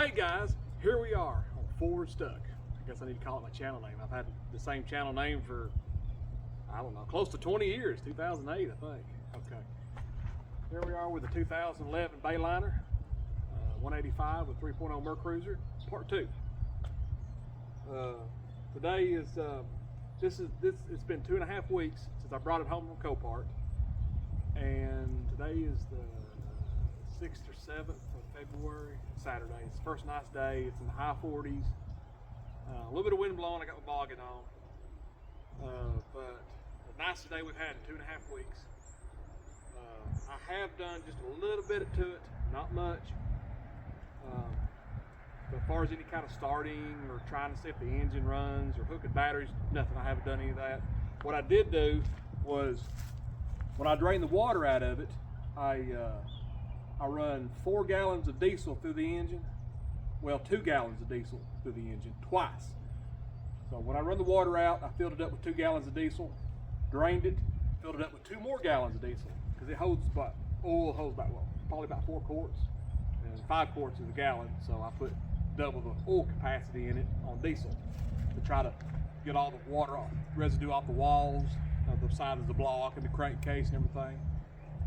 Hey guys, here we are on Forward Stuck. I guess I need to call it my channel name. I've had the same channel name for, I don't know, close to 20 years, 2008 I think. Okay. Here we are with the 2011 Bayliner, 185 with 3.0 Merc Cruiser, part 2. Today is, it's been 2.5 weeks since I brought it home from Copart. And today is the 6th or 7th of February, Saturday. It's the first nice day. It's in the high 40s. A little bit of wind blowing. I got my boggin on. But the nicest day we've had in 2.5 weeks. I have done just a little bit to it, not much. But as far as any kind of starting or trying to see if the engine runs or hooking batteries, nothing. I haven't done any of that. What I did do was, when I drain the water out of it, I run 4 gallons of diesel through the engine. Well, 2 gallons of diesel through the engine twice. So when I run the water out, I filled it up with 2 gallons of diesel, drained it, filled it up with 2 more gallons of diesel, because it holds about, oil holds about, well, probably about 4 quarts, and 5 quarts is a gallon. So I put double the oil capacity in it on diesel to try to get all the water off, residue off the walls, the side of the block and the crankcase and everything.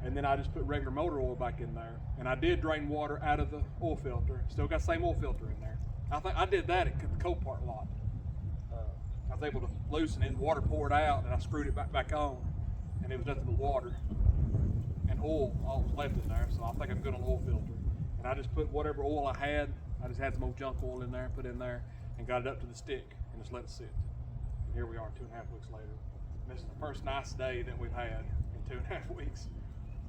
And then I just put regular motor oil back in there. And I did drain water out of the oil filter. Still got the same oil filter in there. I think I did that at the Copart lot. I was able to loosen it and water poured out, and I screwed it back on, and it was nothing but water and oil all was left in there. So I think I'm good on the oil filter. And I just put whatever oil I had. I just had some old junk oil in there, put in there, and got it up to the stick and just let it sit. And here we are 2.5 weeks later. And this is the first nice day that we've had in 2.5 weeks.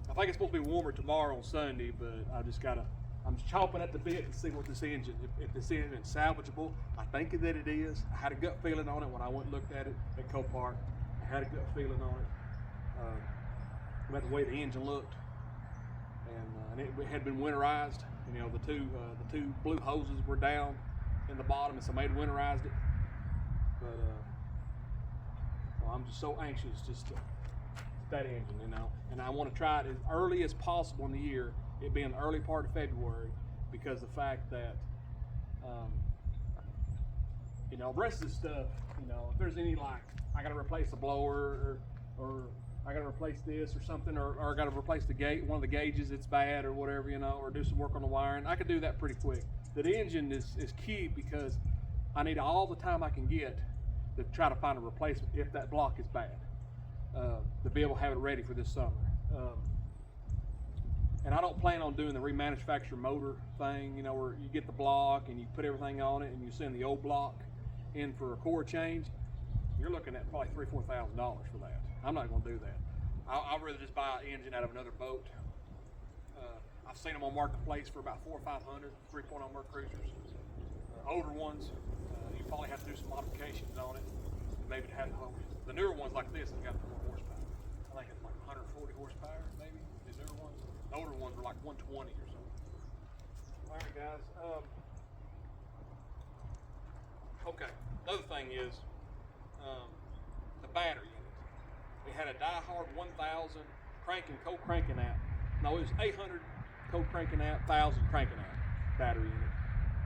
I think it's supposed to be warmer tomorrow on Sunday, but I'm just chomping at the bit to see what this engine, if this engine is salvageable. I think that it is. I had a gut feeling on it when I went and looked at it at Copart. I had a gut feeling on it about the way the engine looked, and it had been winterized. You know, the two blue hoses were down in the bottom, and somebody had winterized it. But well, I'm just so anxious just to that engine, you know, and I want to try it as early as possible in the year, it being the early part of February, because the fact that you know, the rest of the stuff, you know, if there's any, like, I got to replace the blower, or I got to replace this or something, or I got to replace the gate, one of the gauges, it's bad or whatever, you know, or do some work on the wiring, I could do that pretty quick. The engine is key, because I need all the time I can get to try to find a replacement if that block is bad, to be able to have it ready for this summer. And I don't plan on doing the remanufactured motor thing, you know, where you get the block and you put everything on it and you send the old block in for a core change. You're looking at probably $3,000 or $4,000 for that. I'm not going to do that. I'd rather just buy an engine out of another boat. I've seen them on Marketplace for about $400 or $500, 3.0 Merc Cruisers. Older ones, you probably have to do some modifications on it. Maybe to have the newer ones like this have got more horsepower. I think it's like 140 horsepower, maybe. The newer ones. The older ones are like 120 or something. All right, guys. Okay. Another thing is the battery in it. We had a Die-Hard 1000 co-cranking amp. No, it was 800 co-cranking amp, 1000 cranking amp battery in it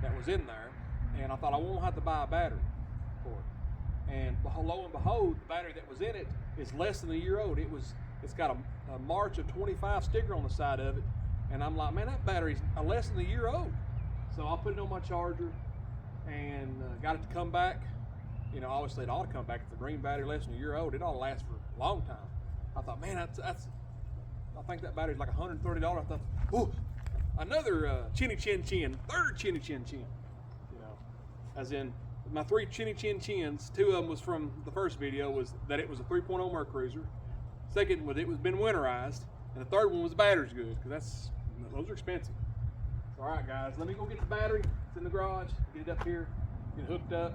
that was in there, and I thought I won't have to buy a battery for it. And lo and behold, the battery that was in it is less than a year old. It's got a March of 25 sticker on the side of it, and I'm like, man, that battery's less than a year old. So I put it on my charger and got it to come back. You know, obviously it ought to come back. If the green battery less than a year old, it ought to last for a long time. I thought, man, I think that battery's like $130. I thought, oh, another chinny chin chin, third chinny chin chin. You know, as in my 3 chinny chin chins. 2 of them was from the first video, was that it was a 3.0 Merc Cruiser. Second was it was been winterized, and the third one was the battery's good, because those are expensive. So, all right, guys, let me go get the battery. It's in the garage. Get it up here, get it hooked up.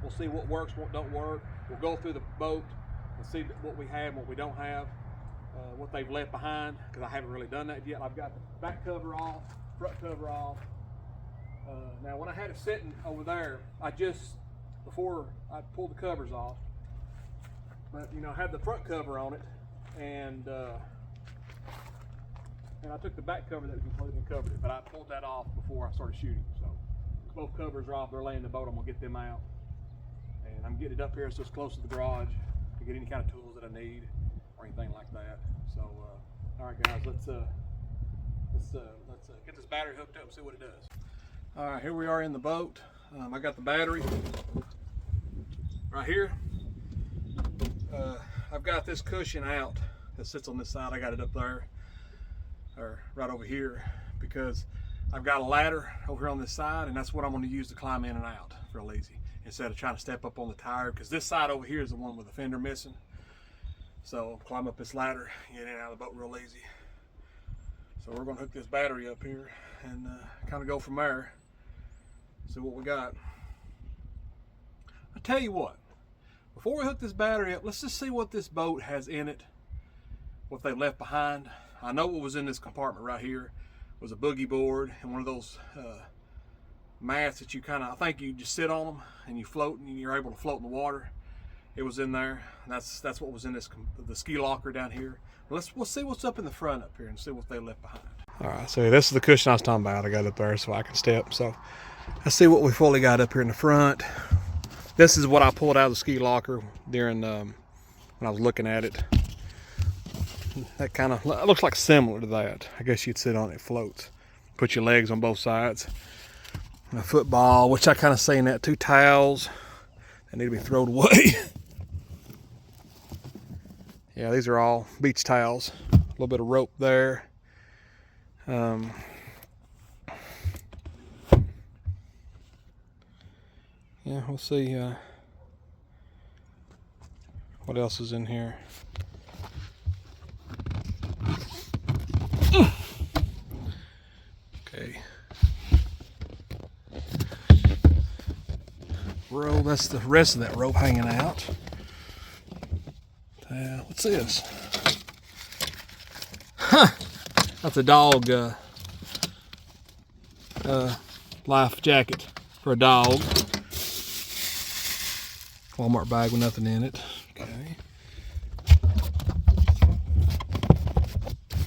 We'll see what works, what don't work. We'll go through the boat and see what we have, what we don't have, what they've left behind, because I haven't really done that yet. I've got the back cover off, front cover off. Now, when I had it sitting over there, before I pulled the covers off, but you know, I had the front cover on it, and I took the back cover that completely covered it, but I pulled that off before I started shooting. So both covers are off. They're laying in the boat. I'm gonna get them out, and I'm getting it up here so it's close to the garage to get any kind of tools that I need or anything like that. So, all right, guys, let's get this battery hooked up and see what it does. All right, here we are in the boat. I got the battery right here. I've got this cushion out that sits on this side. I got it up there, or right over here, because I've got a ladder over here on this side, and that's what I'm going to use to climb in and out real easy, instead of trying to step up on the tire, because this side over here is the one with the fender missing. So climb up this ladder, get in and out of the boat real easy. So we're going to hook this battery up here and kind of go from there, see what we got. I tell you what, before we hook this battery up, let's just see what this boat has in it, what they left behind. I know what was in this compartment right here was a boogie board and one of those mats that you kind of, I think you just sit on them and you float, and you're able to float in the water. It was in there. That's what was in this, the ski locker down here. We'll see what's up in the front up here and see what they left behind. All right, so this is the cushion I was talking about. I got up there so I can step. So let's see what we fully got up here in the front. This is what I pulled out of the ski locker during when I was looking at it. That kind of looks like similar to that. I guess you'd sit on it, floats. Put your legs on both sides. And a football, which I kind of seen that. 2 towels that need to be thrown away. Yeah, these are all beach towels. A little bit of rope there. Yeah, we'll see what else is in here. Okay. Rope, that's the rest of that rope hanging out. What's this? Huh! That's a dog life jacket for a dog. Walmart bag with nothing in it. Okay.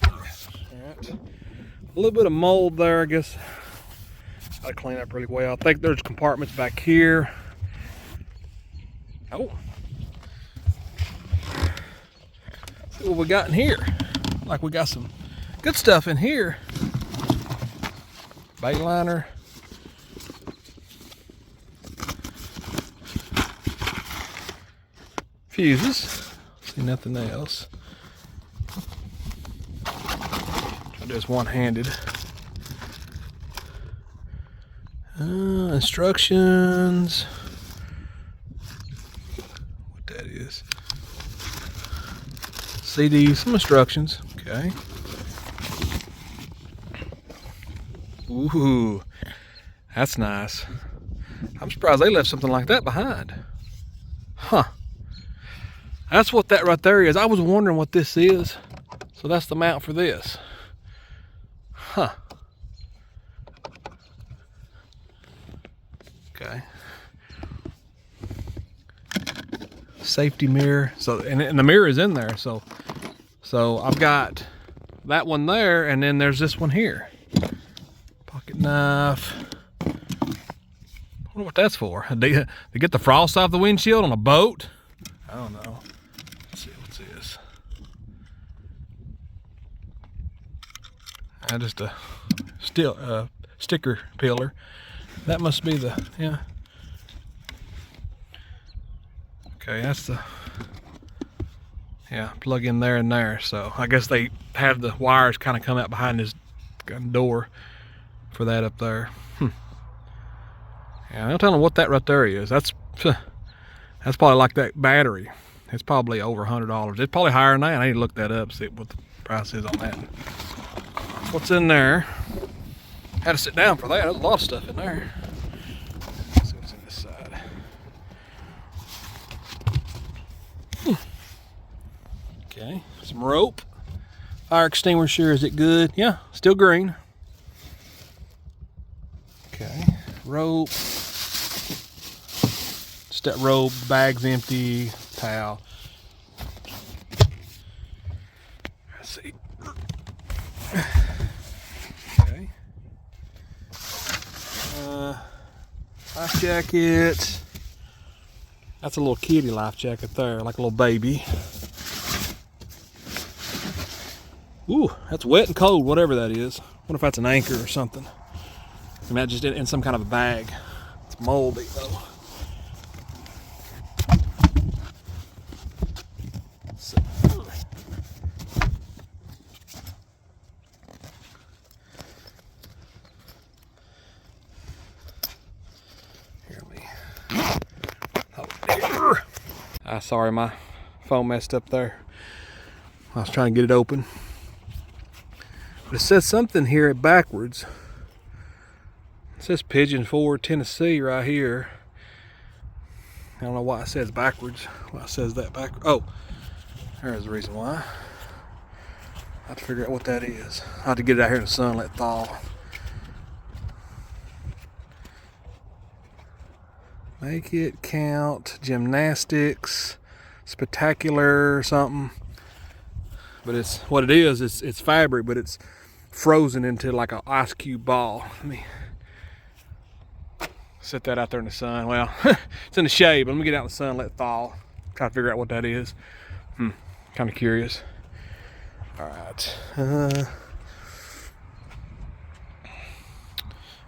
Alright. A little bit of mold there, I guess. Gotta clean up really well. I think there's compartments back here. Oh. See what we got in here. Like we got some good stuff in here. Bayliner. Fuses. See nothing else. Try to do this one-handed. Instructions. What that is. CD, some instructions. Okay. Ooh, that's nice. I'm surprised they left something like that behind. Huh. That's what that right there is. I was wondering what this is. So that's the mount for this. Huh. Okay. Safety mirror. So and the mirror is in there. So I've got that one there, and then there's this one here. Pocket knife. I wonder what that's for. To get the frost off the windshield on a boat? I don't know. Let's see, what's this? Just a sticker peeler. That must be the, yeah. Okay, that's the, yeah, plug in there and there. So I guess they have the wires kind of come out behind this door for that up there. Yeah, I'm telling you what that right there is. That's probably like that battery. It's probably over $100. It's probably higher than that. I need to look that up, see what the price is on that. What's in there? Had to sit down for that. There's a lot of stuff in there. Let's see what's in this side. Okay, some rope. Fire extinguisher, is it good? Yeah, still green. Okay, rope. Just that rope, bag's empty, towel. Let's see. Okay. Life jacket. That's a little kitty life jacket there, like a little baby. Ooh, that's wet and cold, whatever that is. I wonder if that's an anchor or something. I mean, just in some kind of a bag. It's moldy though. So, here, let me hold it here. Sorry, my phone messed up there. I was trying to get it open. But it says something here backwards. It says Pigeon Forge, Tennessee right here. I don't know why it says backwards. Why it says that backwards. Oh, there's the reason why. I have to figure out what that is. I have to get it out here in the sun, let it thaw. Make it count. Gymnastics. Spectacular something. But it's what it is. It's fabric, but it's frozen into like an ice cube ball. Let me set that out there in the sun. Well, it's in the shade, but let me get out in the sun, let it thaw. Try to figure out what that is. Kind of curious. All right.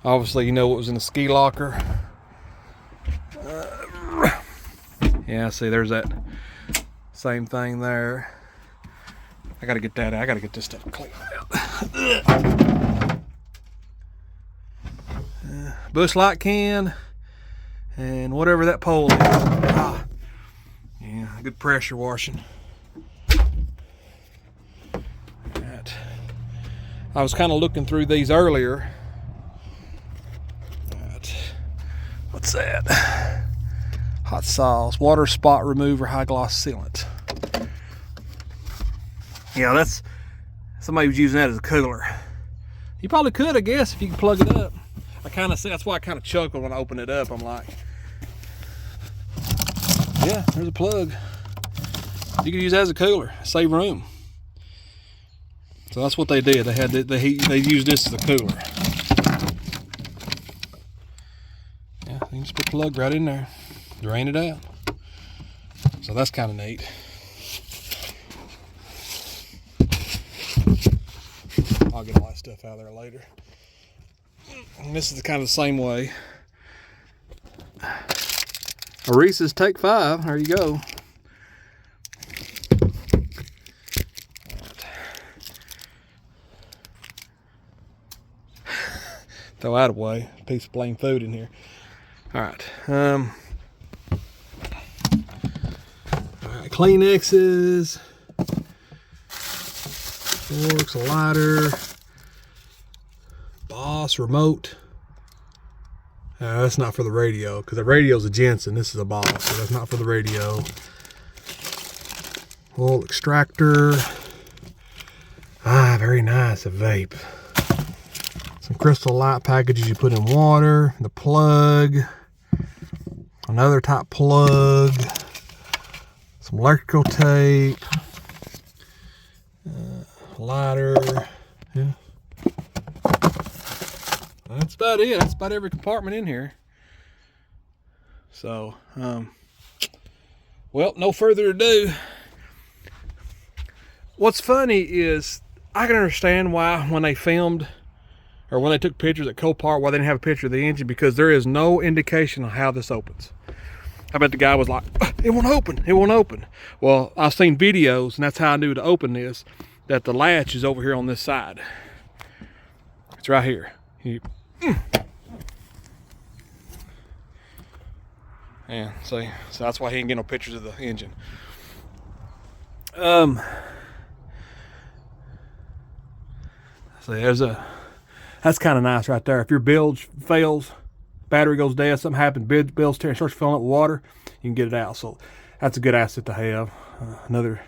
Obviously, you know what was in the ski locker. Yeah, see, there's that same thing there. I gotta get that out. I gotta get this stuff cleaned out. Bush light can and whatever that pole is. Yeah, good pressure washing. Right. I was kind of looking through these earlier. Right. What's that? Hot sauce, water spot remover, high gloss sealant. Yeah, that's somebody was using that as a cooler. You probably could, I guess, if you could plug it up. I kind of see, that's why I kind of chuckled when I opened it up. I'm like, yeah, there's a plug. You could use that as a cooler, save room. So that's what they did. They used this as a cooler. Yeah, you can just put the plug right in there, drain it out. So that's kind of neat. I'll get all that stuff out of there later. And this is kind of the same way. A Reese's Take 5. There you go. Throw that away. A piece of plain food in here. All right. All right. Kleenexes. Forks, a lighter. Boss remote. That's not for the radio, because the radio's a Jensen. This is a Boss, so that's not for the radio. Oil extractor. Very nice. A vape. Some crystal light packages you put in water. The plug. Another type plug. Some electrical tape. Lighter. Yeah. That's about it. That's about every compartment in here. So, well, no further ado. What's funny is I can understand why when they filmed or when they took pictures at Copart, why they didn't have a picture of the engine, because there is no indication of how this opens. I bet the guy was like, it won't open, it won't open. Well, I've seen videos, and that's how I knew to open this, that the latch is over here on this side. It's right here. Yeah, see, so that's why he ain't getting no pictures of the engine. See, that's kind of nice right there. If your bilge fails, battery goes dead, something happens, bilge tearing, starts filling up with water, you can get it out. So that's a good asset to have. Another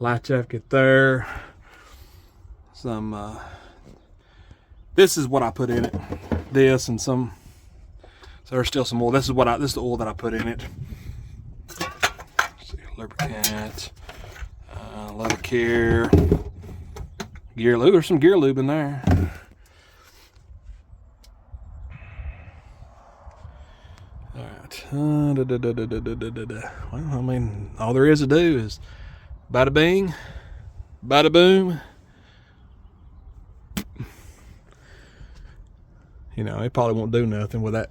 light jacket there. Some this is what I put in it. This and some. So there's still some oil. This is the oil that I put in it. Let's see, lubricant, leather care, gear lube. There's some gear lube in there. Well, I mean, all there is to do is bada bing, bada boom. You know, it probably won't do nothing with that.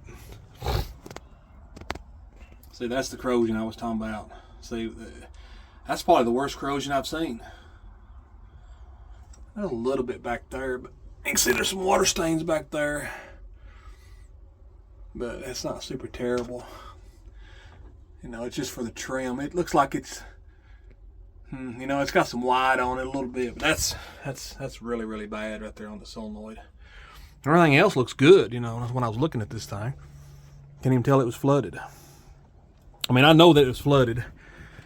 See, that's the corrosion I was talking about. See, that's probably the worst corrosion I've seen. There's a little bit back there, but you can see there's some water stains back there. But it's not super terrible. You know, it's just for the trim. It looks like it's, you know, it's got some white on it a little bit, but that's really, really bad right there on the solenoid. Everything else looks good, you know, when I was looking at this thing. Can't even tell it was flooded. I mean, I know that it was flooded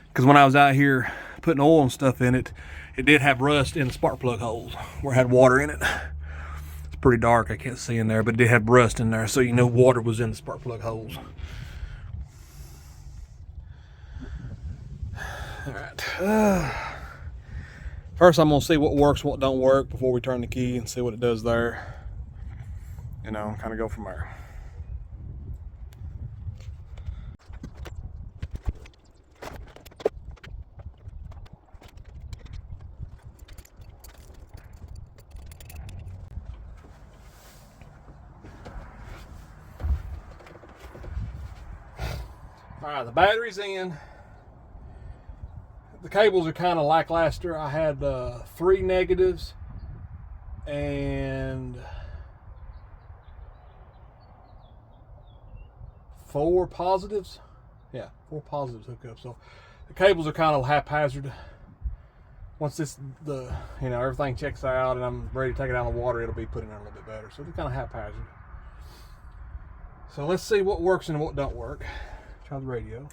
because when I was out here putting oil and stuff in it, it did have rust in the spark plug holes where it had water in it. It's pretty dark, I can't see in there, but it did have rust in there, so you know water was in the spark plug holes. All right. First, I'm gonna see what works, what don't work before we turn the key and see what it does there. You know, kind of go from there. All right, the battery's in. The cables are kind of lackluster. I had 3 negatives and 4 positives. Yeah, 4 positives hook up. So the cables are kind of haphazard. Once you know, everything checks out and I'm ready to take it out of the water, it'll be put in there a little bit better. So they're kind of haphazard. So let's see what works and what don't work. Try the radio.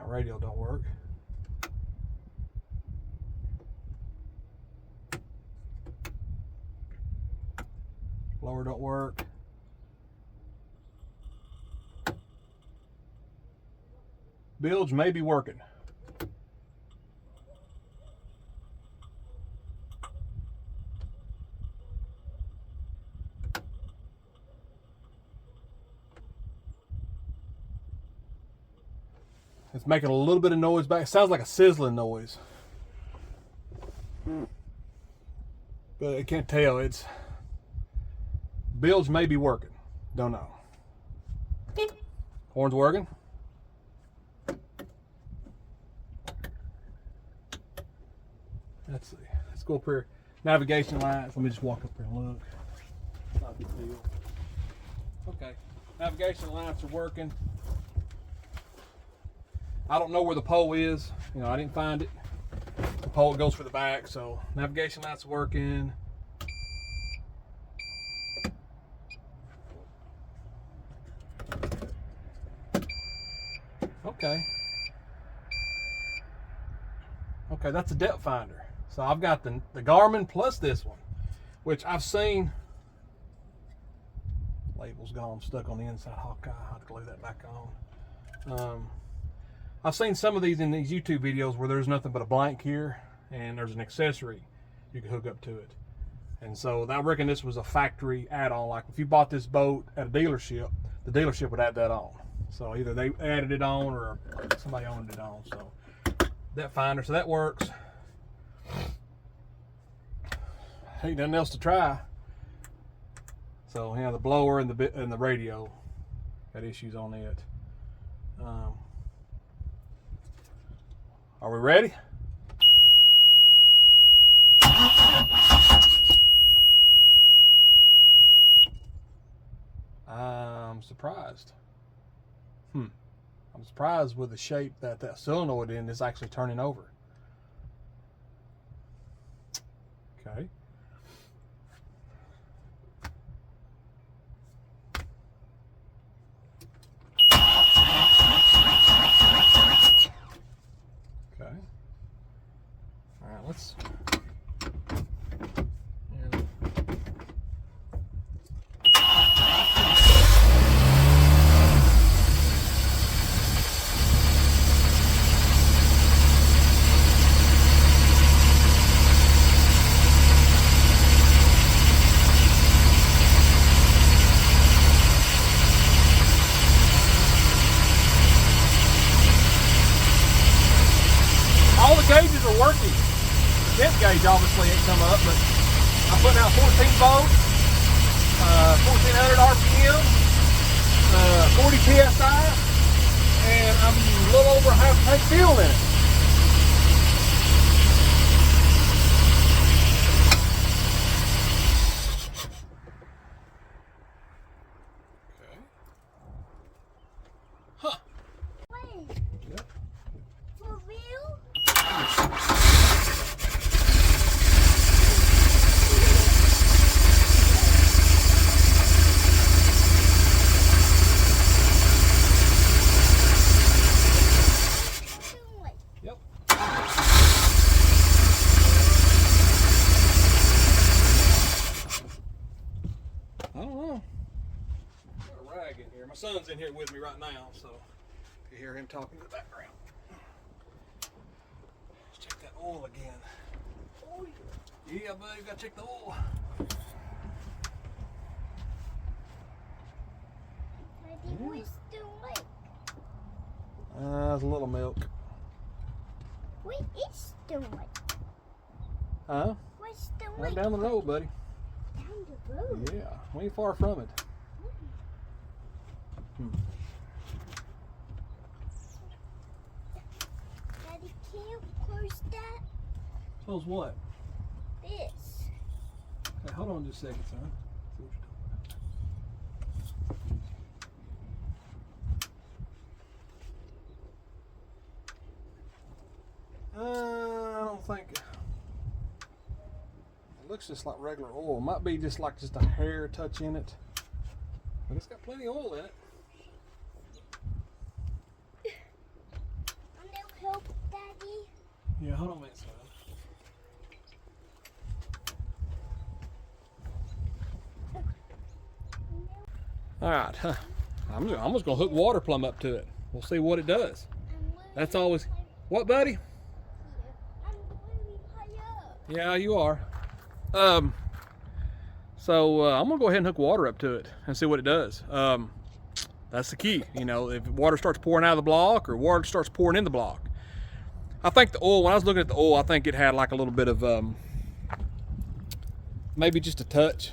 Radio don't work. Blower don't work. Bilge may be working. It's making a little bit of noise back. It sounds like a sizzling noise. But I can't tell. It's bilge may be working. Don't know. Horn's working. Let's see. Let's go up here. Navigation lights. Let me just walk up here and look. Not a big deal. Okay. Navigation lights are working. I don't know where the pole is. You know, I didn't find it. The pole goes for the back, so navigation lights working. Okay. Okay, that's a depth finder. So I've got the Garmin plus this one, which I've seen. Label's gone, stuck on the inside. Hawkeye, I have to glue that back on. I've seen some of these in these YouTube videos where there's nothing but a blank here and there's an accessory you can hook up to it. And so I reckon this was a factory add-on. Like if you bought this boat at a dealership, the dealership would add that on. So either they added it on or somebody owned it on. So that finder, so that works. Ain't nothing else to try. So yeah, the blower and the radio got issues on it. Are we ready? I'm surprised. I'm surprised with the shape that solenoid in is actually turning over. Okay. Let's page obviously ain't come up, but I'm putting out 14 volts, 1400 RPM, 40 PSI, and I'm a little over half tank fuel in it. I don't know. Got a rag in here. My son's in here with me right now, so you hear him talking in the background. Let's check that oil again. Oh, yeah, buddy, gotta check the oil. Daddy, where's the lake? There's a little milk. Where is the lake? Huh? Where's the Right lake? down the road, buddy. Down the road? Yeah, we ain't far from it. Daddy, can you close that? Close what? This. Okay, hold on just a second, son. I don't think it looks just like regular oil. It might be just a hair touch in it, but it's got plenty of oil in it. Want to help, Daddy? Yeah, hold on a minute, son. All right, I'm just gonna hook water plumb up to it. We'll see what it does. That's always what, buddy? I'm really high up. Yeah, you are. So I'm gonna go ahead and hook water up to it and see what it does. That's the key. You know, if water starts pouring out of the block or water starts pouring in the block. I think the oil, when I was looking at the oil, I think it had like a little bit of maybe just a touch.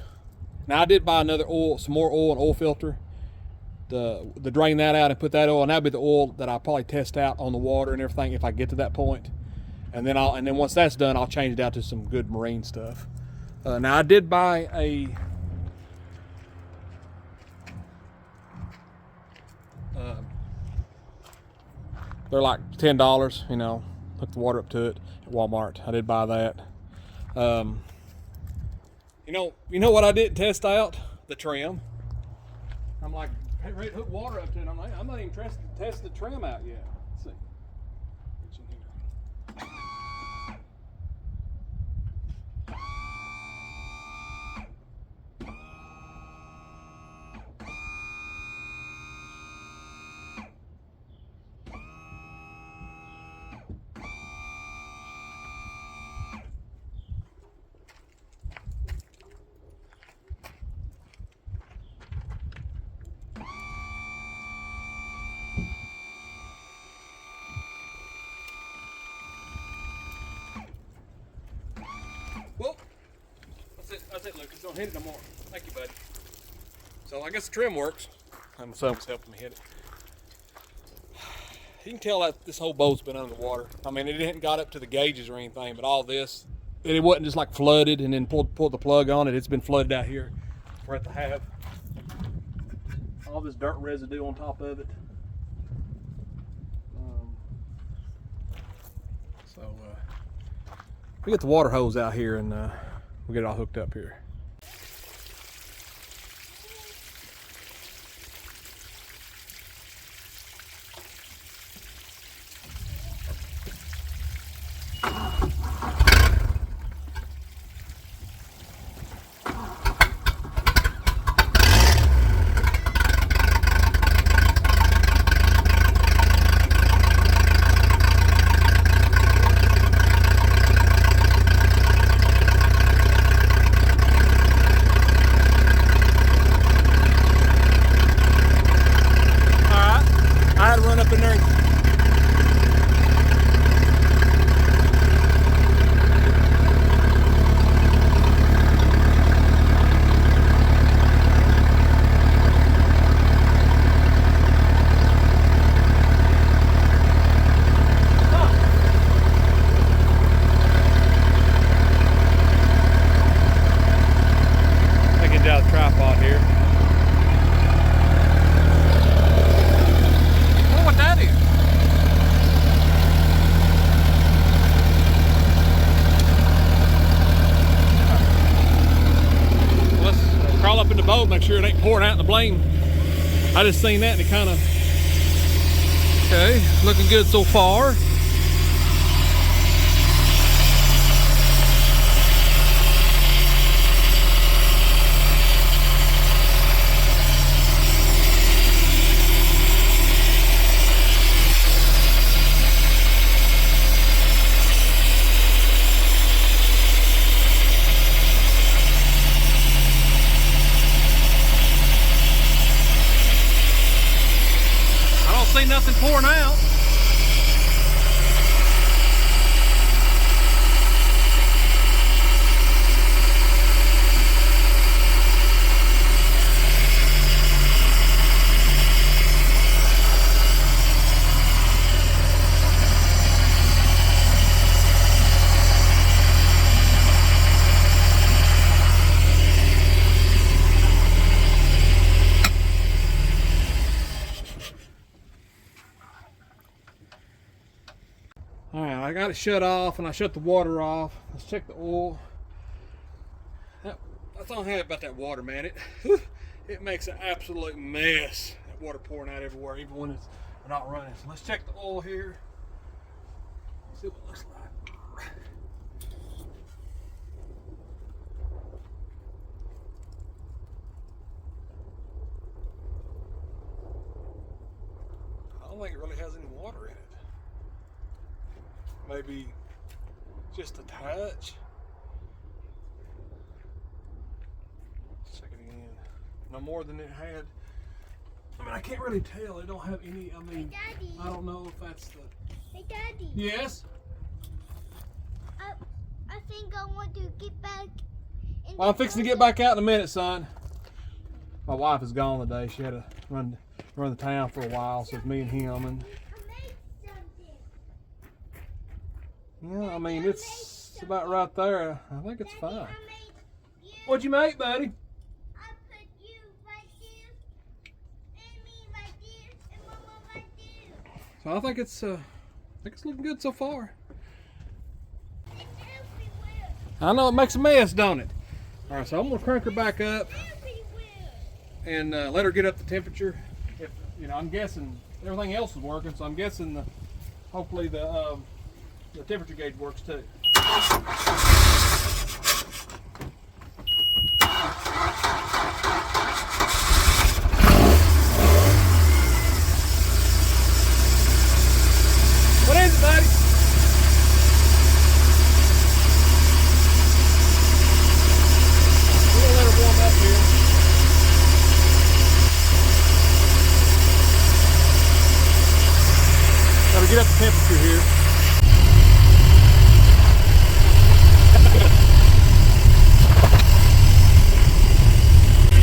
Now I did buy another oil, some more oil and oil filter to drain that out and put that oil, and that'll be the oil that I'll probably test out on the water and everything if I get to that point. And then once that's done, I'll change it out to some good marine stuff. Now I did buy a they're like $10, you know, hook the water up to it at Walmart. I did buy that. You know what I didn't test out? The trim. I'm like, hey, ready to hook water up to it. I'm not even tested the trim out yet. Let's see. What's in here? Well, that's it, Lucas. Don't hit it no more. Thank you, buddy. So I guess the trim works. And my son was helping me hit it. You can tell that this whole boat's been underwater. I mean, it hadn't got up to the gauges or anything, but all this, it wasn't just like flooded and then pulled the plug on it. It's been flooded out here. We're at the half. All this dirt residue on top of it. We get the water hose out here and we'll get it all hooked up here. here. I wonder what that is. Let's crawl up in the boat, make sure it ain't pouring out in the blame. I just seen that and it kind of, okay, looking good so far. See nothing pouring out. Alright, I got it shut off and I shut the water off. Let's check the oil. That's all I have about that water, man. It makes an absolute mess. That water pouring out everywhere, even when it's not running. So let's check the oil here. See what it looks like. I don't think it really has any water in it. Maybe just a touch. Let's check it again. No more than it had. I mean, I can't really tell. It don't have any. I mean, Hey, Daddy. I don't know if that's the. Hey, Daddy. Yes. I think I want to get back. Well, I'm fixing to get back out in a minute, son. My wife is gone today. She had to run the town for a while, so it's me and him. And I made something. yeah, I mean, it's about right there. I think it's Daddy, fine. I made you. What'd you make, buddy? I put you right there, and me right there, and Mama right there. So I think it's looking good so far. It's everywhere. I know it makes a mess, don't it? All right, so I'm gonna crank her back up Everywhere. and let her get up the temperature. If I'm guessing everything else is working, so I'm guessing hopefully the temperature gauge works too. What is it, buddy? We're gonna let her warm up here. Gotta get up the temperature here.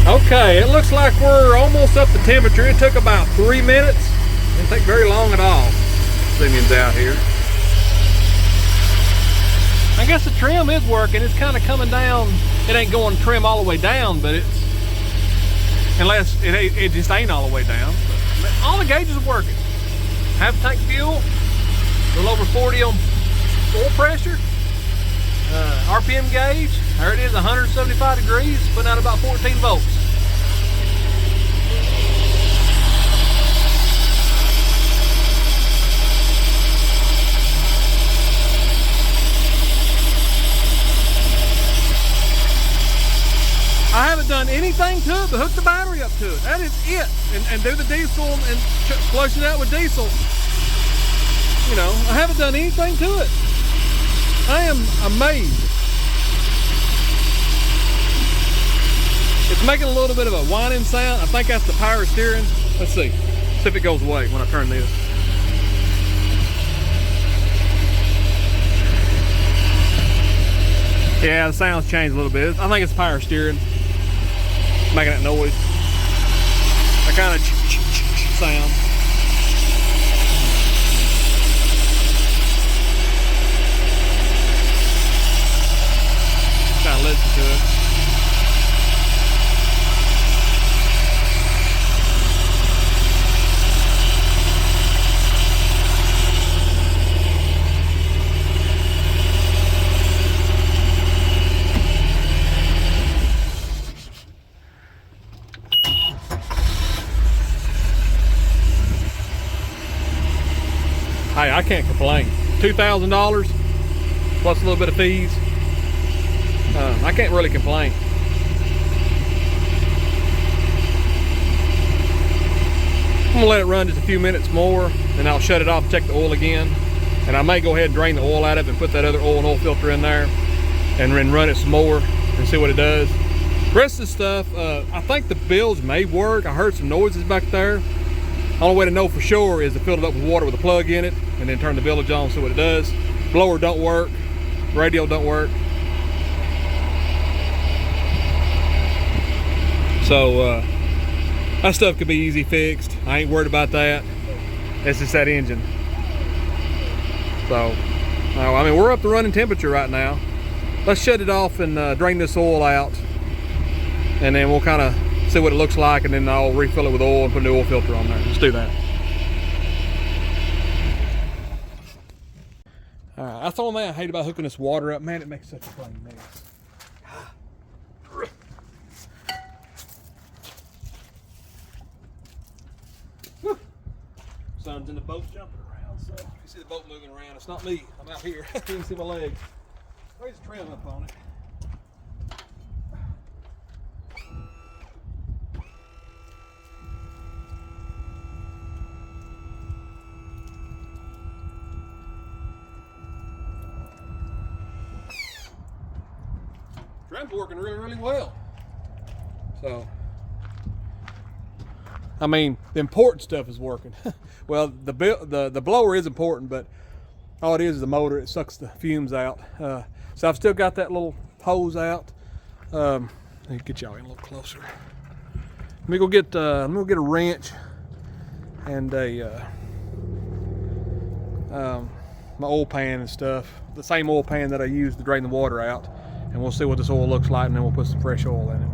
Okay, it looks like we're almost up the temperature. It took about 3 minutes. Didn't take very long at all. Simeon's out here. I guess the trim is working. It's kind of coming down. It ain't going trim all the way down, but it's, unless it just ain't all the way down. But all the gauges are working. Half tank fuel, a little over 40 on oil pressure. RPM gauge, there it is, 175 degrees, putting out about 14 volts. I haven't done anything to it but hook the battery up to it. That is it. And do the diesel and flush it out with diesel. I haven't done anything to it. I am amazed. It's making a little bit of a whining sound. I think that's the power steering. Let's see. See if it goes away when I turn this. Yeah, the sound's changed a little bit. I think it's power steering. Making that noise. That kind of sound. Kind of listen to it. hey, I can't complain. $2,000 plus a little bit of fees. I can't really complain. I'm gonna let it run just a few minutes more, and I'll shut it off, check the oil again, and I may go ahead and drain the oil out of it and put that other oil and oil filter in there, and then run it some more and see what it does. The rest of the stuff, I think the bilge may work. I heard some noises back there. The only way to know for sure is to fill it up with water with a plug in it, and then turn the bilge on and see what it does. Blower don't work, radio don't work. So that stuff could be easy fixed. I ain't worried about that. It's just that engine. So, I mean, we're up to running temperature right now. Let's shut it off and drain this oil out, and then we'll kind of see what it looks like, and then I'll refill it with oil and put a new oil filter on there. Let's do that. All right, that's the only thing I hate about hooking this water up. Man, it makes such a fucking mess. Sun's in the boat jumping around, so you see the boat moving around. It's not me. I'm out here. You can see my legs. Raise the trim up on it. Trim's working really, really well. So, I mean, the important stuff is working. Well, the blower is important, but all it is the motor. It sucks the fumes out. So I've still got that little hose out. Let me get y'all in a little closer. Let me go get a wrench and a my oil pan and stuff. The same oil pan that I used to drain the water out, and we'll see what this oil looks like, and then we'll put some fresh oil in it.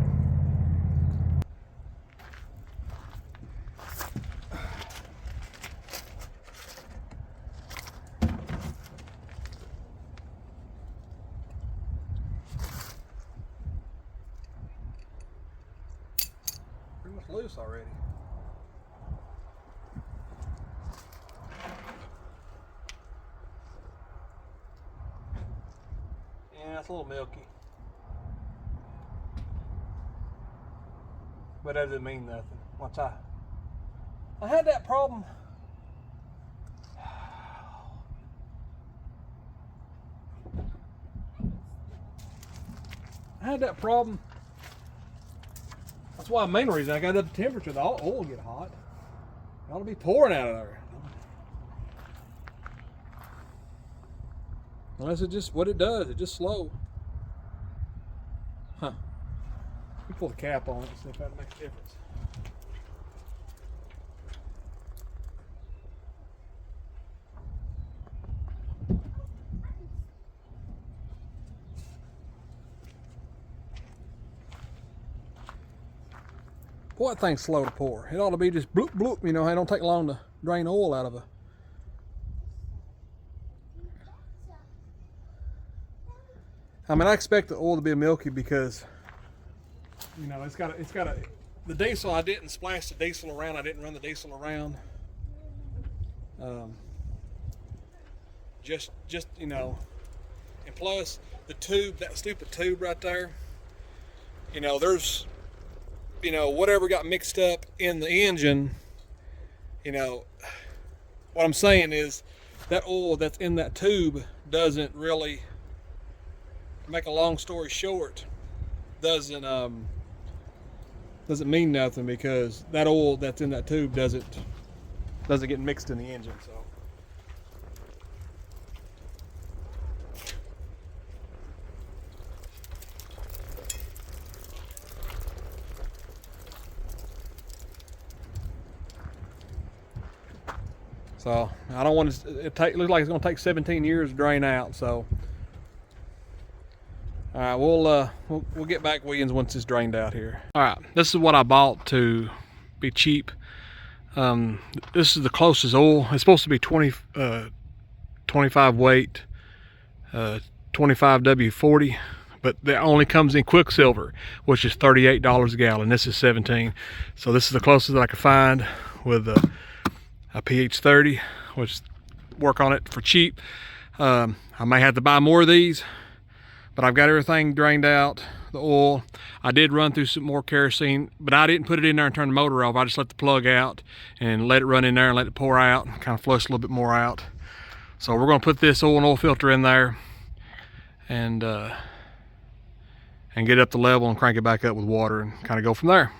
Loose already. Yeah, it's a little milky, but that doesn't mean nothing. Once I had that problem. That's why the main reason I got up the temperature. The oil will get hot. It ought to be pouring out of there. Unless it just, what it does, it just slow. Huh. Let me pull the cap on it and see if that makes a difference. Boy, that thing's slow to pour. It ought to be just bloop, bloop. You know, it don't take long to drain oil out of a. I mean, I expect the oil to be milky because, you know, it's got the diesel. I didn't splash the diesel around. I didn't run the diesel around. Just you know, and plus the tube, that stupid tube right there. You know, there's. You know, whatever got mixed up in the engine, you know, what I'm saying is that oil that's in that tube doesn't really, to make a long story short, doesn't mean nothing, because that oil that's in that tube doesn't get mixed in the engine. So So I don't want to. It looks like it's going to take 17 years to drain out. So all right, we'll get back Williams once it's drained out here. All right, this is what I bought to be cheap. This is the closest oil. It's supposed to be 25 weight, 25 W40, but that only comes in Quicksilver, which is $38 a gallon. This is 17. So this is the closest that I could find with a pH 30, which work on it for cheap. I may have to buy more of these, but I've got everything drained out, the oil. I did run through some more kerosene, but I didn't put it in there and turn the motor off. I just let the plug out and let it run in there and let it pour out, kind of flush a little bit more out. So we're gonna put this oil filter in there and get it up to level and crank it back up with water and kind of go from there.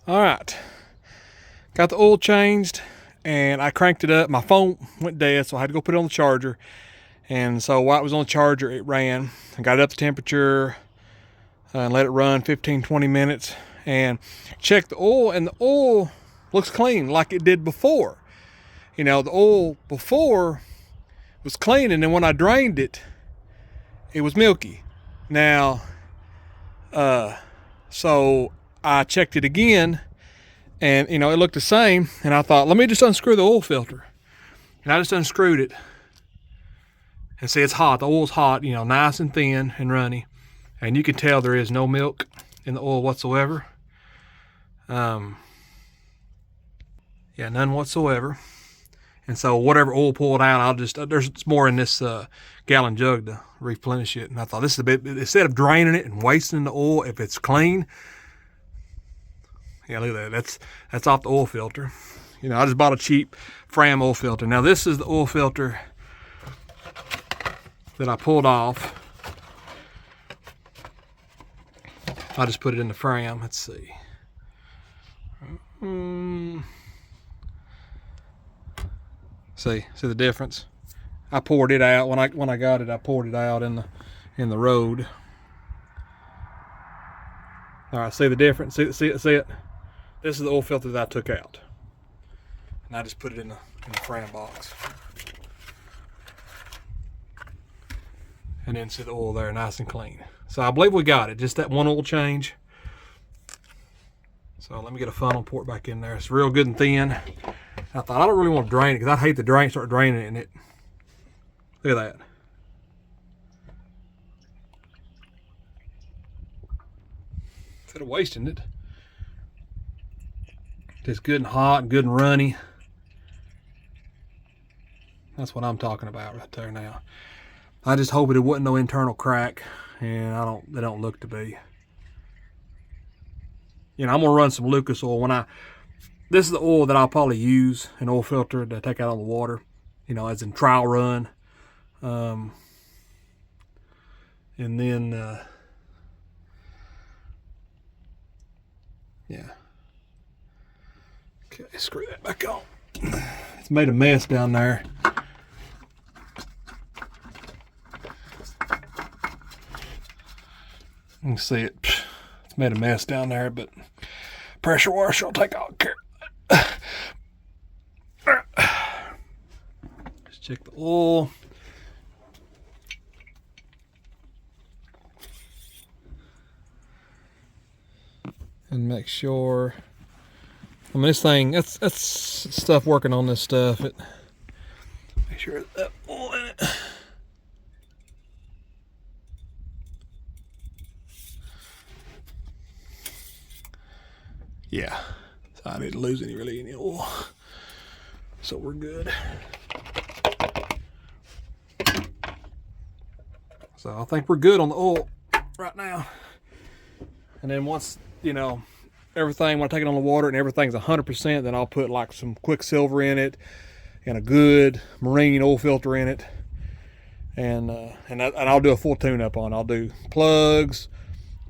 All right, got the oil changed and I cranked it up. My phone went dead, so I had to go put it on the charger. And so while it was on the charger, it ran. I got it up to temperature and let it run 15-20 minutes and checked the oil, and the oil looks clean like it did before. You know, the oil before was clean, and then when I drained it, it was milky. Now, so I checked it again, and you know, it looked the same, and I thought, let me just unscrew the oil filter. And I just unscrewed it, and see, it's hot. The oil's hot, you know, nice and thin and runny, and you can tell there is no milk in the oil whatsoever. Yeah, none whatsoever. And so whatever oil pulled out, I'll just, there's more in this gallon jug to replenish it. And I thought, this is a bit, instead of draining it and wasting the oil, if it's clean, yeah, look at that. That's off the oil filter. You know, I just bought a cheap Fram oil filter. Now this is the oil filter that I pulled off. I just put it in the Fram. Let's see. See the difference? I poured it out when I got it. I poured it out in the road. All right, see the difference? See it? This is the oil filter that I took out, and I just put it in the Fram box. And then see the oil there, nice and clean. So I believe we got it, just that one oil change. So let me get a funnel, pour it back in there. It's real good and thin. I thought, I don't really want to drain it, because I'd hate to start draining it, and it, look at that. Instead of wasting it, it's good and hot and good and runny. That's what I'm talking about right there now. I just hope it wasn't no internal crack, and they don't look to be. You know, I'm gonna run some Lucas oil this is the oil that I'll probably use, an oil filter to take out all the water, you know, as in trial run. And then, yeah. Okay, screw that back on. It's made a mess down there. You can see it. It's made a mess down there, but pressure washer will take all care. Just check the oil. And make sure. I mean, this thing, that's stuff working on this stuff. Make sure that oil in it. Yeah, so I didn't lose any oil, so we're good. So I think we're good on the oil right now. And then once, you know, everything, when I take it on the water and everything's 100%, then I'll put like some Quicksilver in it and a good marine oil filter in it, and I'll do a full tune-up on it. I'll do plugs,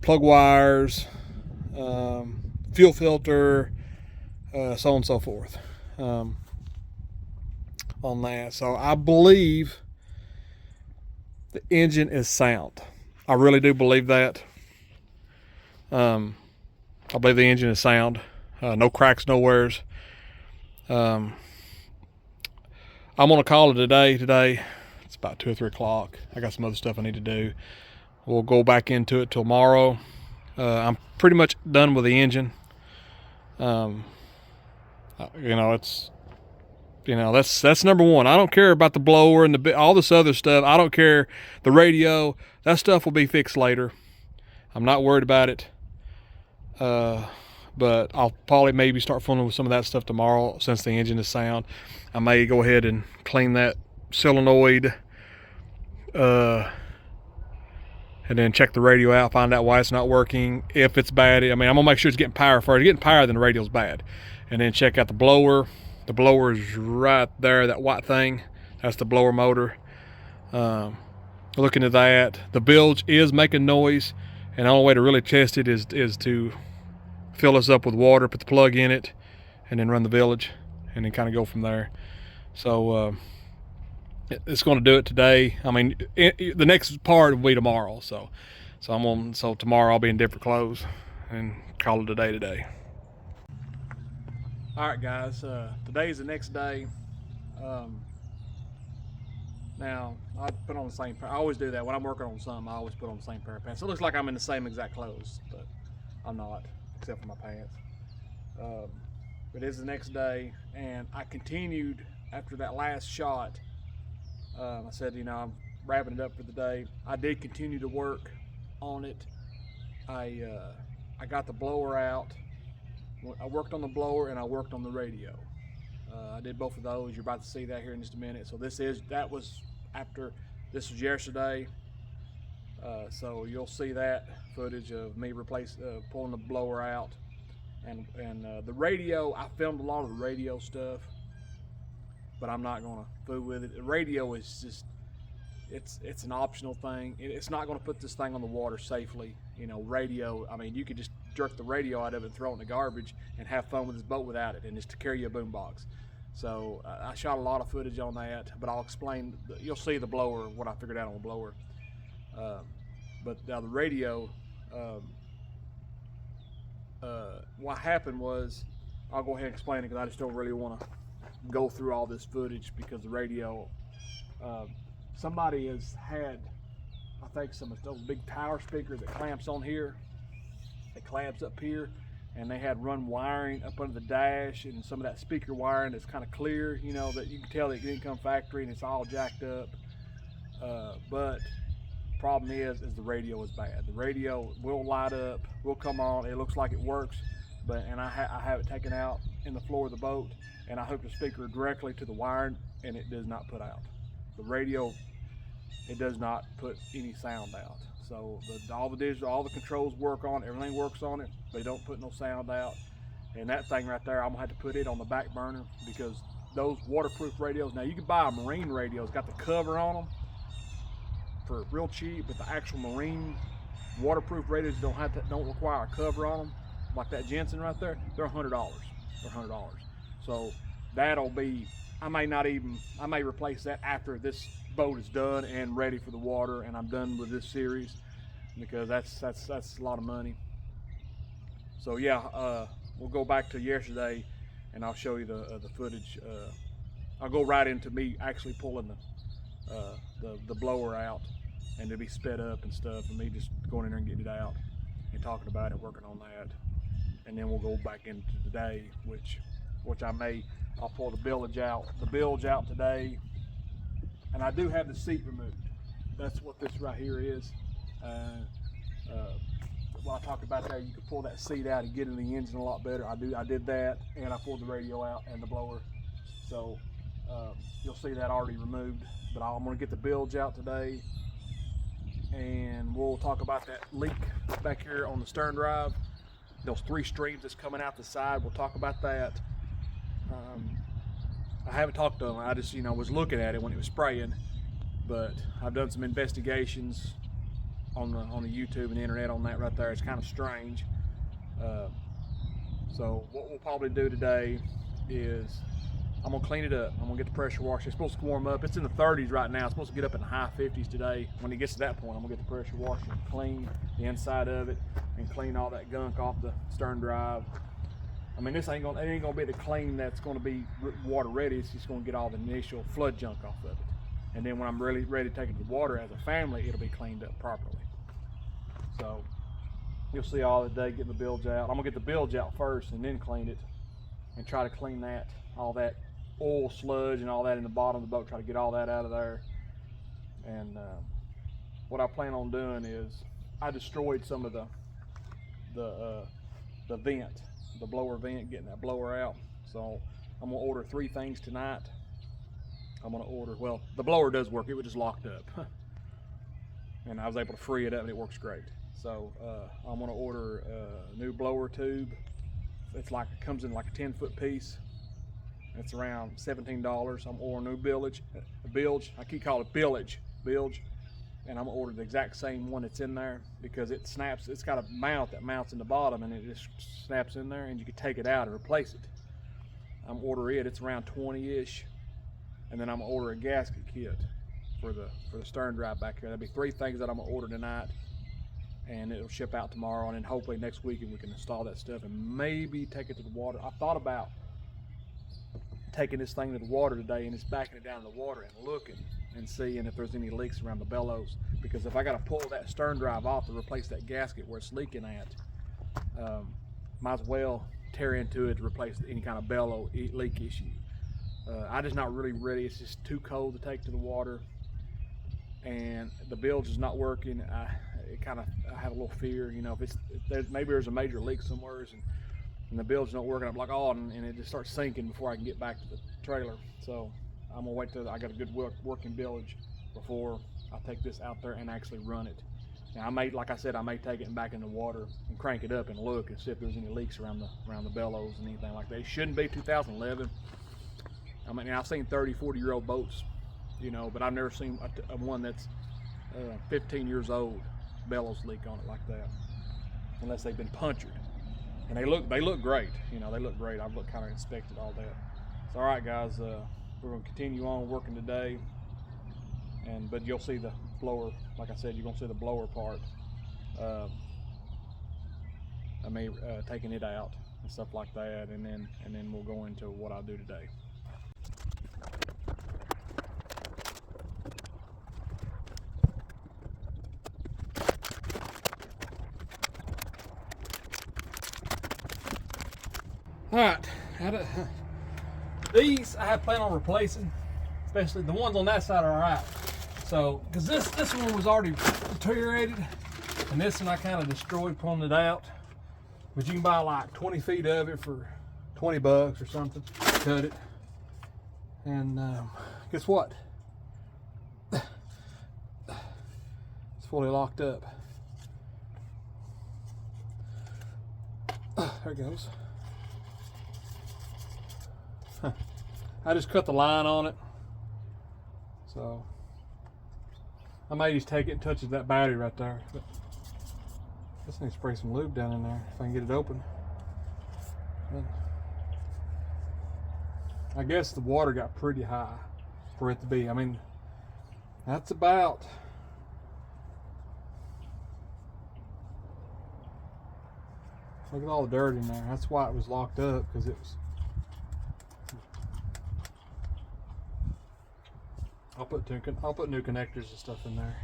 plug wires, fuel filter, so on and so forth, on that. So I believe the engine is sound. I really do believe that. I believe the engine is sound. No cracks, no wears. I'm gonna call it today. Today, it's about 2 or 3 o'clock. I got some other stuff I need to do. We'll go back into it tomorrow. I'm pretty much done with the engine. You know, it's, you know, that's number one. I don't care about the blower and all this other stuff. I don't care. The radio, that stuff will be fixed later. I'm not worried about it. But I'll probably maybe start fooling with some of that stuff tomorrow since the engine is sound. I may go ahead and clean that solenoid, and then check the radio out, find out why it's not working. If it's bad, I mean, I'm gonna make sure it's getting power first. If it's getting power, then the radio's bad. And then check out the blower. The blower is right there, that white thing. That's the blower motor. Looking at that, the bilge is making noise, and the only way to really test it is to fill this up with water, put the plug in it, and then run the bilge, and then kind of go from there. So it's going to do it today. I mean, the next part will be tomorrow. So tomorrow I'll be in different clothes and call it a day today. All right, guys. Today's the next day. Now I put on the same pair. I always do that when I'm working on something. I always put on the same pair of pants. It looks like I'm in the same exact clothes, but I'm not, except for my pants. But it is the next day, and I continued after that last shot. I said, you know, I'm wrapping it up for the day. I did continue to work on it. I got the blower out. I worked on the blower and I worked on the radio. I did both of those. You're about to see that here in just a minute. So this was yesterday. So you'll see that footage of me pulling the blower out, and the radio. I filmed a lot of the radio stuff, but I'm not gonna fool with it. The radio is just, it's an optional thing. It's not gonna put this thing on the water safely. You know, radio, I mean, you could just jerk the radio out of it and throw it in the garbage and have fun with this boat without it, and just to carry a boombox. So I shot a lot of footage on that, but I'll explain. You'll see the blower, what I figured out on the blower. But now the radio, what happened was, I'll go ahead and explain it because I just don't really want to go through all this footage, because the radio, somebody has had, I think, some of those big tower speakers that clamps on here. It clamps up here, and they had run wiring up under the dash, and some of that speaker wiring that's kind of clear, you know, that you can tell it didn't come factory and it's all jacked up. But problem is the radio is bad. The radio will light up, will come on, it looks like it works, and I have it taken out in the floor of the boat, and I hook the speaker directly to the wiring, and it does not put out. The radio, it does not put any sound out. So all the controls work on it, everything works on it, they don't put no sound out. And that thing right there, I'm gonna have to put it on the back burner, because those waterproof radios, now you can buy a marine radio, it's got the cover on them for real cheap, but the actual marine waterproof radios don't require a cover on them, like that Jensen right there, they're $100. They're $100. So that'll be, I may replace that after this boat is done and ready for the water, and I'm done with this series, because that's a lot of money. So yeah, we'll go back to yesterday, and I'll show you the footage. I'll go right into me actually pulling the blower out, and it'll be sped up and stuff, and me just going in there and getting it out and talking about it, working on that. And then we'll go back into today, which I'll pull the bilge out today. And I do have the seat removed. That's what this right here is. What I talked about there, you can pull that seat out and get in the engine a lot better. I did that, and I pulled the radio out and the blower. So you'll see that already removed. But I'm gonna get the bilge out today, and we'll talk about that leak back here on the stern drive. Those 3 streams that's coming out the side, we'll talk about that. I haven't talked to them. I just, was looking at it when it was spraying, but I've done some investigations on the YouTube and the internet on that right there. It's kind of strange. So what we'll probably do today is I'm gonna clean it up. I'm gonna get the pressure washer. It's supposed to warm up. It's in the 30s right now. It's supposed to get up in the high 50s today. When it gets to that point, I'm gonna get the pressure washer and clean the inside of it and clean all that gunk off the stern drive. I mean, it ain't gonna be the clean that's gonna be water ready. It's just gonna get all the initial flood junk off of it. And then when I'm really ready to take it to the water as a family, it'll be cleaned up properly. So You'll see all the day getting the bilge out. I'm gonna get the bilge out first and then clean it, and try to clean that, all that oil sludge and all that in the bottom of the boat, try to get all that out of there. And what I plan on doing is, I destroyed some of the vent, the blower vent, getting that blower out. So I'm gonna order 3 things tonight. I'm gonna order, well, the blower does work, it was just locked up. And I was able to free it up and it works great. So I'm gonna order a new blower tube. It's like, it comes in like a 10-foot piece. It's around $17. I'm ordering a new bilge. I keep calling it bilge. And I'm gonna order the exact same one that's in there, because it snaps. It's got a mount that mounts in the bottom, and it just snaps in there, and you can take it out and replace it. I'm order it. It's around 20-ish, and then I'm gonna order a gasket kit for the stern drive back here. There'll be 3 things that I'm gonna order tonight, and it'll ship out tomorrow, and then hopefully next weekend we can install that stuff and maybe take it to the water. I thought about taking this thing to the water today and just backing it down to the water and looking and seeing if there's any leaks around the bellows, because if I got to pull that stern drive off to replace that gasket where it's leaking at, might as well tear into it to replace any kind of bellow leak issue. I'm just not really ready. It's just too cold to take to the water, and the bilge is not working. I have a little fear, you know, if maybe there's a major leak somewhere and the bilge not working. I'm like, oh, and it just starts sinking before I can get back to the trailer. So I'm gonna wait till I got a good working bilge before I take this out there and actually run it. Now I may, like I said, I may take it back in the water and crank it up and look and see if there's any leaks around the bellows and anything like that. It shouldn't be 2011. I mean, I've seen 30, 40-year-old boats, you know, but I've never seen a one that's 15 years old bellows leak on it like that, unless they've been punctured. And they look great, you know, they look great. I've kind of inspected all that. So all right, guys, we're gonna continue on working today, but you'll see the blower. Like I said, you're gonna see the blower part. I may taking it out and stuff like that, and then we'll go into what I do today. All right, these I have planned on replacing, especially the ones on that side are all right. So, because this one was already deteriorated, and this one I kind of destroyed, pulling it out. But you can buy like 20 feet of it for $20 or something. Cut it, and guess what? It's fully locked up. There it goes. I just cut the line on it, so I may just take it and touch that battery right there. But I just need to spray some lube down in there if I can get it open. But I guess the water got pretty high for it to be. I mean, that's about, look at all the dirt in there. That's why it was locked up, because it was. I'll put new connectors and stuff in there.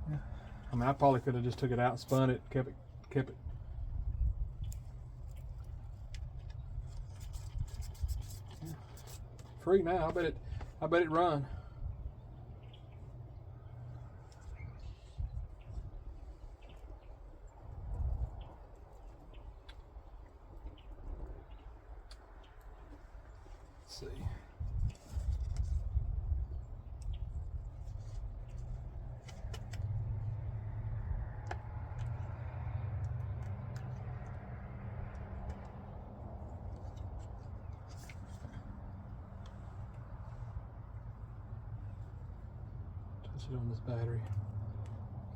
Yeah. I mean, I probably could have just took it out and spun it, kept it. Yeah. Free now. I bet it run. Let's see. It on this battery.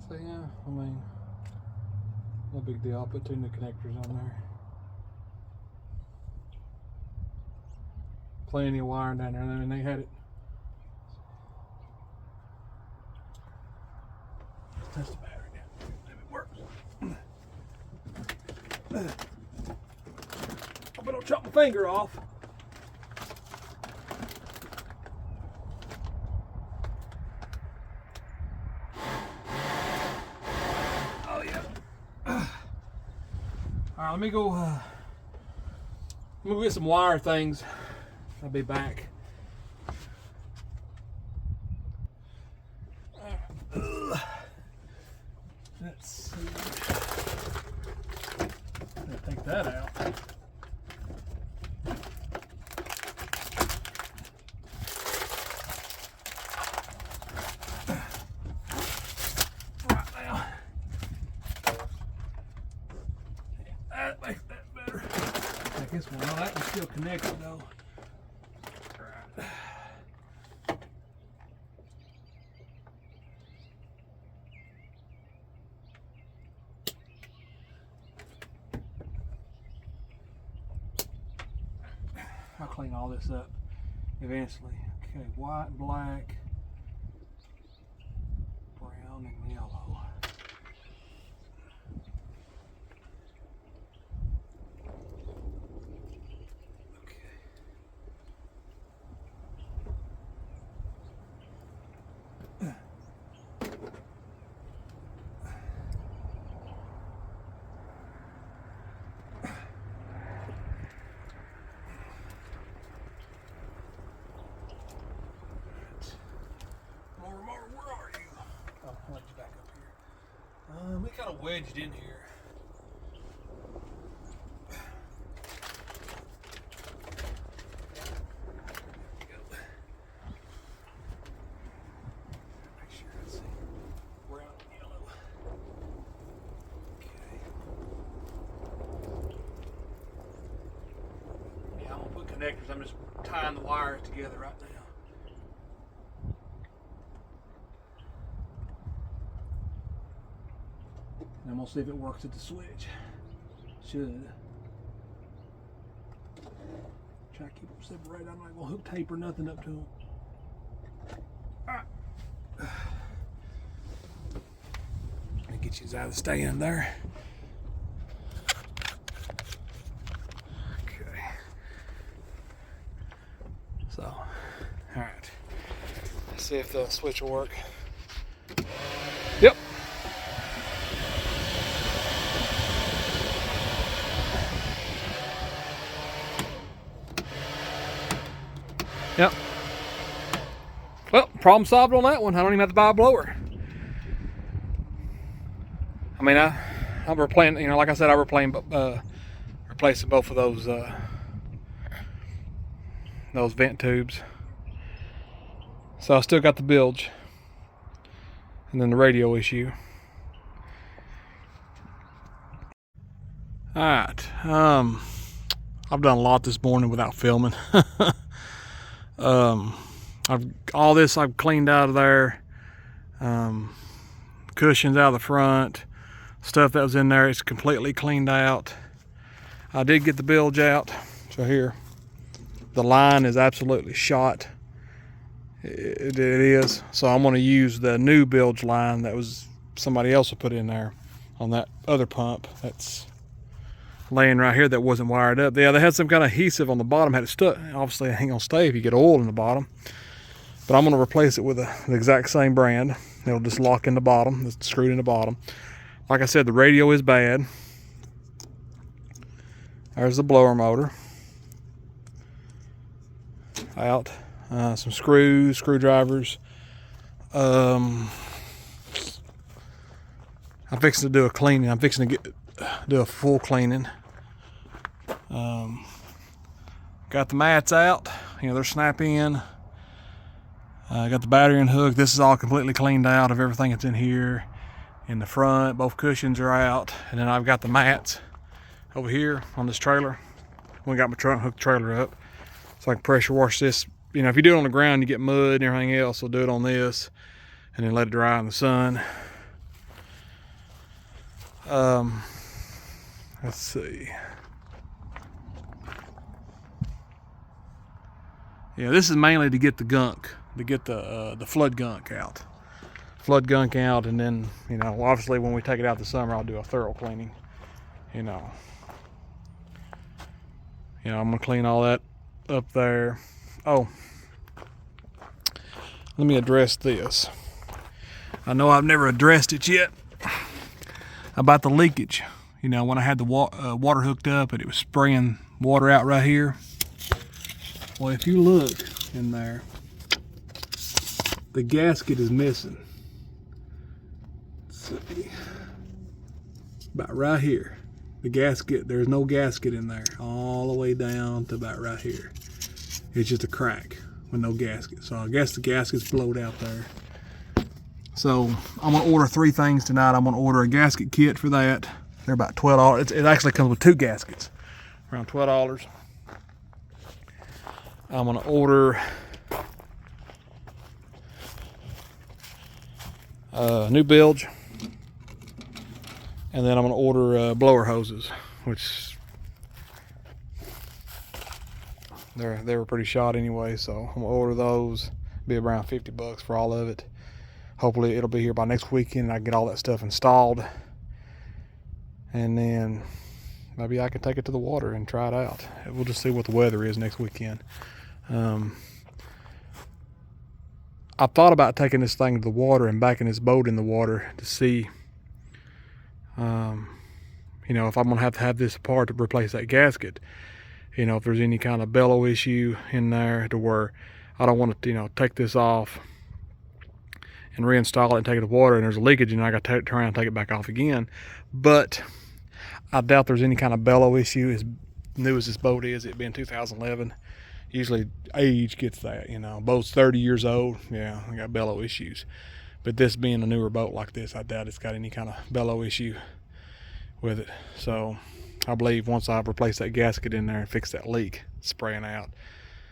So yeah, I mean, no big deal. I'll put 2 new connectors on there. Plenty of wiring down there, and they had it. Let's test the battery now. If it works. I better chop my finger off. All right, let me go get some wire things. I'll be back. Let's see. I'll take that out. Right now. That makes that better. I guess well, that one's still connected though. Right. I'll clean all this up eventually. Okay, white and black, brown and yellow. Where are you? Oh, I'll let you back up here. We kind of wedged in here. Make sure I see brown and yellow. Okay. Yeah, I'm gonna put connectors. I'm just tying the wires together right now. I'm gonna see if it works at the switch. Should. Try to keep them separated. I'm not gonna hook tape or nothing up to them. Alright. Let me get you out of the stand there. Okay. So, alright. Let's see if the switch will work. Yep. Yep. Well, problem solved on that one. I don't even have to buy a blower. I mean, I'm replacing, you know, like I said, I'm replacing both of those vent tubes. So I still got the bilge, and then the radio issue. All right. I've done a lot this morning without filming. I've cleaned out of there. Cushions out of the front, stuff that was in there, it's completely cleaned out. I did get the bilge out. So here, the line is absolutely shot. It is. So I'm going to use the new bilge line that was somebody else had put in there on that other pump that's laying right here that wasn't wired up. Yeah, they had some kind of adhesive on the bottom, had it stuck. Obviously it ain't gonna stay if you get oil in the bottom, but I'm gonna replace it with the exact same brand. It'll just lock in the bottom. It's screwed in the bottom. Like I said, the radio is bad. There's the blower motor out. Some screwdrivers. I'm fixing to do a cleaning. I'm fixing to do a full cleaning. Got the mats out, you know, they're snap in. Got the battery and hook. This is all completely cleaned out of everything that's in here. In the front, both cushions are out, and then I've got the mats over here on this trailer. We got my trunk hooked trailer up, so I can pressure wash this. You know, if you do it on the ground, you get mud and everything else. So do it on this, and then let it dry in the sun. Let's see. Yeah, this is mainly to get the gunk, to get the flood gunk out. Flood gunk out, and then, you know, obviously when we take it out this summer, I'll do a thorough cleaning. You know, I'm gonna clean all that up there. Oh, let me address this. I know I've never addressed it yet about the leakage. you know, when I had the water hooked up and it was spraying water out right here. Well, if you look in there, the gasket is missing. Let's see. About right here. The gasket, there's no gasket in there, all the way down to about right here. It's just a crack with no gasket. So I guess the gasket's blowed out there. So I'm gonna order 3 things tonight. I'm gonna order a gasket kit for that. They're about $12. It actually comes with 2 gaskets, around $12. I'm gonna order a new bilge, and then I'm gonna order blower hoses, which they were pretty shot anyway. So I'm gonna order those. Be around $50 for all of it. Hopefully it'll be here by next weekend and I can get all that stuff installed. And then maybe I can take it to the water and try it out. We'll just see what the weather is next weekend. I thought about taking this thing to the water and backing this boat in the water to see, you know, if I'm gonna have this apart to replace that gasket. You know, if there's any kind of bellow issue in there to where I don't want to, you know, take this off and reinstall it and take it to water and there's a leakage and I got to turn around and take it back off again. But I doubt there's any kind of bellow issue. As new as this boat is, it being 2011, usually age gets that, you know. Boat's 30 years old, yeah, I got bellow issues. But this being a newer boat like this, I doubt it's got any kind of bellow issue with it. So I believe once I replace that gasket in there and fix that leak spraying out,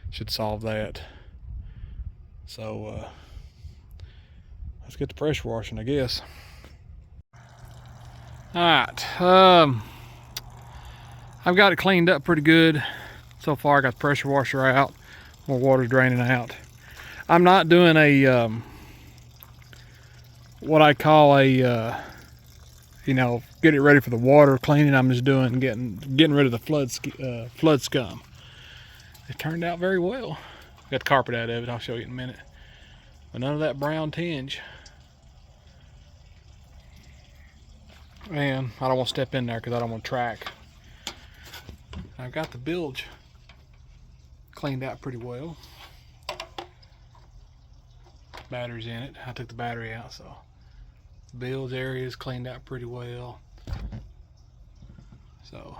should solve that. So let's get the pressure washing, I guess. Alright, I've got it cleaned up pretty good so far. I got the pressure washer out, more water's draining out. I'm not doing a what I call a you know, get it ready for the water cleaning. I'm just doing getting rid of the flood scum. It turned out very well. Got the carpet out of it, I'll show you in a minute. But none of that brown tinge. And I don't want to step in there because I don't want to track. I've got the bilge cleaned out pretty well. Battery's in it. I took the battery out, so the bilge area is cleaned out pretty well. So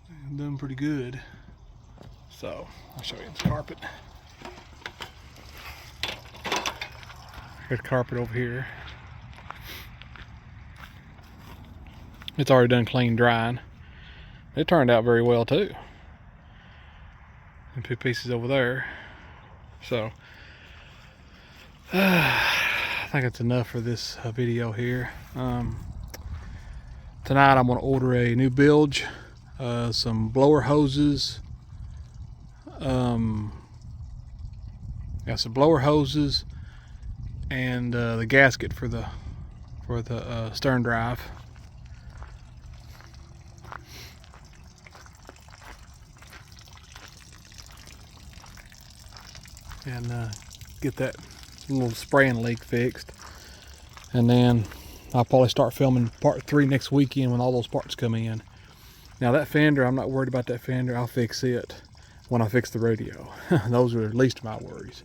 I'm doing pretty good. So I'll show you the carpet. Got carpet over here. It's already done clean drying. It turned out very well too. And 2 pieces over there. So I think that's enough for this video here. Tonight I'm going to order a new bilge, some blower hoses. Got some blower hoses and the gasket for the stern drive. And get that little spraying leak fixed. And then I'll probably start filming part 3 next weekend when all those parts come in. Now that fender, I'm not worried about that fender. I'll fix it when I fix the radio. Those are at least my worries.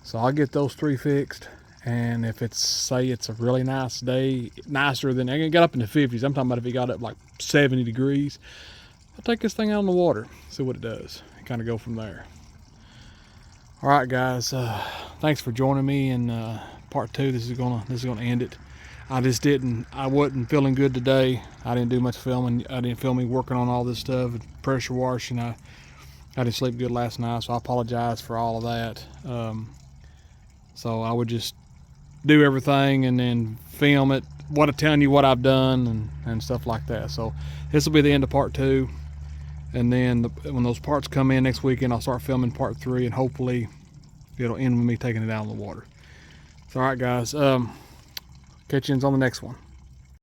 So I'll get those 3 fixed. And if it's, say it's a really nice day, nicer than, I can get up in the 50s. I'm talking about if it got up like 70 degrees, I'll take this thing out in the water, see what it does, and kind of go from there. All right, guys, thanks for joining me in part 2. This is gonna end it. I wasn't feeling good today. I didn't do much filming. I didn't film me working on all this stuff, pressure washing. I didn't sleep good last night, so I apologize for all of that. So I would just do everything and then film it, telling you what I've done and stuff like that. So this will be the end of part 2. And then when those parts come in next weekend, I'll start filming part 3, and hopefully it'll end with me taking it out in the water. So, all right, guys, catch you on the next one.